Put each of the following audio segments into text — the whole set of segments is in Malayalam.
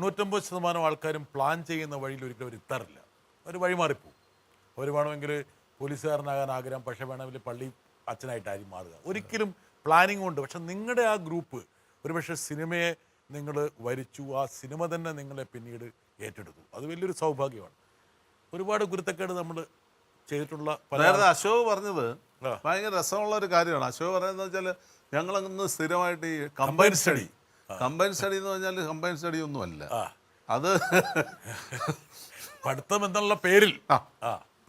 90% ആൾക്കാരും പ്ലാൻ ചെയ്യുന്ന വഴിയിൽ ഒരിക്കലും അവർ എത്താറില്ല. ഒരു വഴി മാറിപ്പോവും. അവർ വേണമെങ്കിൽ പോലീസുകാരനാകാൻ ആഗ്രഹം, പക്ഷേ വേണമെങ്കിൽ പള്ളി അച്ഛനായിട്ടായിരിക്കും മാറുക. ഒരിക്കലും പ്ലാനിങ് ഉണ്ട്. പക്ഷെ നിങ്ങളുടെ ആ ഗ്രൂപ്പ് ഒരുപക്ഷെ സിനിമയെ നിങ്ങൾ വരിച്ചു, ആ സിനിമ തന്നെ നിങ്ങളെ പിന്നീട് ഏറ്റെടുത്തു. അത് വലിയൊരു സൗഭാഗ്യമാണ്. ഒരുപാട് ഗുരുത്തക്കേട് നമ്മൾ ചെയ്തിട്ടുള്ള അശോക് പറഞ്ഞത് ഭയങ്കര രസമുള്ള ഒരു കാര്യമാണ്. അശോക് പറയുന്നത് വെച്ചാൽ ഞങ്ങളങ്ങ് സ്ഥിരമായിട്ട് ഈ കമ്പൈൻ സ്റ്റഡി എന്ന് പറഞ്ഞാൽ കമ്പൈൻ സ്റ്റഡി ഒന്നും അല്ല, അത് പഠിത്തം എന്നുള്ള പേരിൽ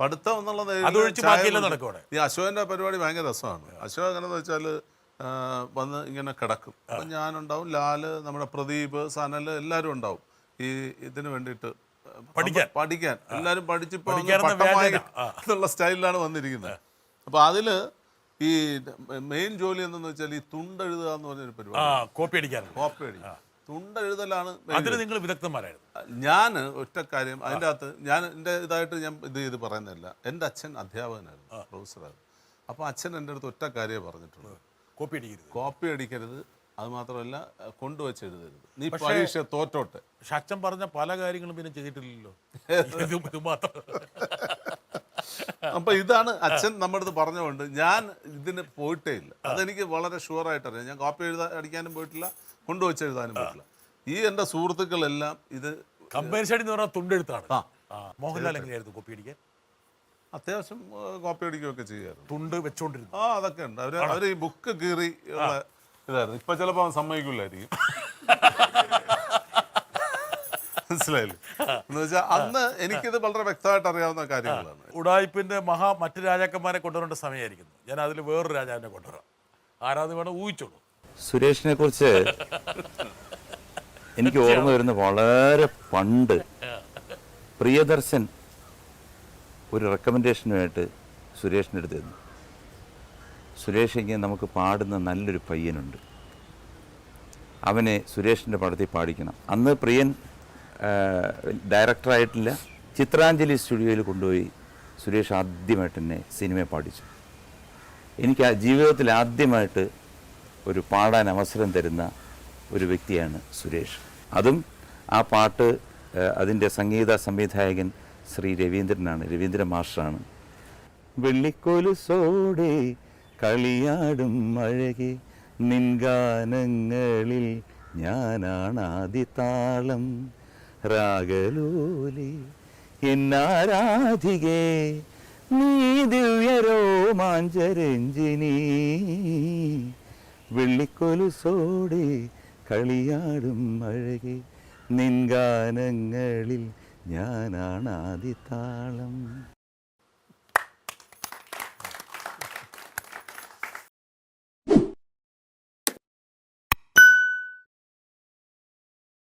പഠിത്തം എന്നുള്ള ഈ അശോകന്റെ പരിപാടി ഭയങ്കര രസമാണ്. അശോക് എങ്ങനെയെന്ന് വെച്ചാൽ വന്ന് ഇങ്ങനെ കിടക്കും. അപ്പം ഞാനുണ്ടാവും, ലാല്, നമ്മുടെ പ്രദീപ്, സനൽ എല്ലാവരും ഉണ്ടാവും ഈ ഇതിന് വേണ്ടിയിട്ട് പഠിക്കാൻ. എല്ലാവരും പഠിച്ചിപ്പോൾ എന്നുള്ള സ്റ്റൈലിലാണ് വന്നിരിക്കുന്നത്. അപ്പോൾ അതിൽ ഈ മെയിൻ ജോലി എന്തെന്ന് വെച്ചാൽ ഈ തുണ്ടെഴുതുക എന്ന് പറഞ്ഞൊരു പരിപാടി, കോപ്പി അടിക്കാൻ. തുണ്ടെഴുതലാണ്. നിങ്ങൾ വിദഗ്ധന്മാരായിരുന്നു. ഞാൻ ഒറ്റ കാര്യം അതിൻ്റെ അകത്ത് ഞാൻ എൻ്റെ ഇതായിട്ട് ഞാൻ ഇത് പറയുന്നില്ല. എൻ്റെ അച്ഛൻ അധ്യാപകനായിരുന്നു, പ്രൊഫസറായിരുന്നു. അപ്പോൾ അച്ഛൻ എൻ്റെ അടുത്ത് ഒറ്റ കാര്യമേ പറഞ്ഞിട്ടുള്ളൂ, കോപ്പി അടിക്കരുത്, അത് മാത്രമല്ല കൊണ്ടുവച്ച് എഴുതരുത്, നീ പരീക്ഷ തോറ്റോട്ടെ. പക്ഷെ അച്ഛൻ പറഞ്ഞ പല കാര്യങ്ങളും പിന്നെ ചെയ്തിട്ടില്ലല്ലോ. അപ്പൊ ഇതാണ് അച്ഛൻ നമ്മുടെ അടുത്ത് പറഞ്ഞുകൊണ്ട് ഞാൻ ഇതിന് പോയിട്ടേ ഇല്ല. അതെനിക്ക് വളരെ ഷുവറായിട്ട് അറിയാം. ഞാൻ കോപ്പി അടിക്കാനും പോയിട്ടില്ല, കൊണ്ടുവച്ച് എഴുതാനും പോയിട്ടില്ല. ഈ എൻ്റെ സുഹൃത്തുക്കളെല്ലാം ഇത് കമ്പൈൻ സ്റ്റഡി എന്ന് പറഞ്ഞാൽ തുണ്ടെഴുത്താണ്. മോഹൻലാൽ എങ്ങനെയായിരുന്നു കോപ്പി അടിക്കാൻ? അത്യാവശ്യം കോപ്പി അടിക്കുകയൊക്കെ ചെയ്യാറുണ്ട്. തുണ്ട് വെച്ചോണ്ടിരുന്നു. അതൊക്കെ ഉണ്ട്. അവർ ഈ ബുക്ക് കീറി ഉള്ള ഇതായിരുന്നു. ഇപ്പൊ ചിലപ്പോൾ അവൻ സമ്മതിക്കില്ലായിരിക്കും. മനസ്സിലായില്ലേ? എന്ന് വെച്ചാൽ അന്ന് എനിക്കിത് വളരെ വ്യക്തമായിട്ട് അറിയാവുന്ന കാര്യങ്ങളാണ്. ഉടായ്പിന്റെ മറ്റു രാജാക്കന്മാരെ കൊണ്ടുവരേണ്ട സമയമായിരിക്കുന്നു. ഞാൻ അതിൽ വേറൊരു രാജാവിനെ കൊണ്ടുവരാം. ആരാധന വേണം ഊഹിച്ചോളൂ. സുരേഷിനെ കുറിച്ച് എനിക്ക് ഓർമ്മ വരുന്ന വളരെ പണ്ട് പ്രിയദർശൻ ഒരു റെക്കമെൻഡേഷനുമായിട്ട് സുരേഷിൻ്റെ അടുത്ത് തന്നു. സുരേഷ് ഇങ്ങനെ നമുക്ക് പാടുന്ന നല്ലൊരു പയ്യനുണ്ട്, അവനെ സുരേഷിൻ്റെ പടത്തിൽ പാടിക്കണം. അന്ന് പ്രിയൻ ഡയറക്ടറായിട്ടില്ല. ചിത്രാഞ്ജലി സ്റ്റുഡിയോയിൽ കൊണ്ടുപോയി സുരേഷ് ആദ്യമായിട്ട് എന്നെ സിനിമയെ പാടിച്ചു. എനിക്ക് ആ ജീവിതത്തിൽ ആദ്യമായിട്ട് ഒരു പാടാൻ അവസരം തരുന്ന ഒരു വ്യക്തിയാണ് സുരേഷ്. അതും ആ പാട്ട് അതിൻ്റെ സംഗീത സംവിധായകൻ ശ്രീ രവീന്ദ്രനാണ്, രവീന്ദ്രൻ മാസ്റ്ററാണ്. വെള്ളിക്കൊലുസോടെ കളിയാടും അഴകെ നിൻഗാനങ്ങളിൽ ഞാനാണാദിതാളം, രാഗലോലി എന്നാരാധികേ നീ ദിവ്യരോമാഞ്ചരഞ്ജിനി, വെള്ളിക്കൊലുസോടെ കളിയാടും അഴകെ നിൻഗാനങ്ങളിൽ ഞാനാണാദിതാളം.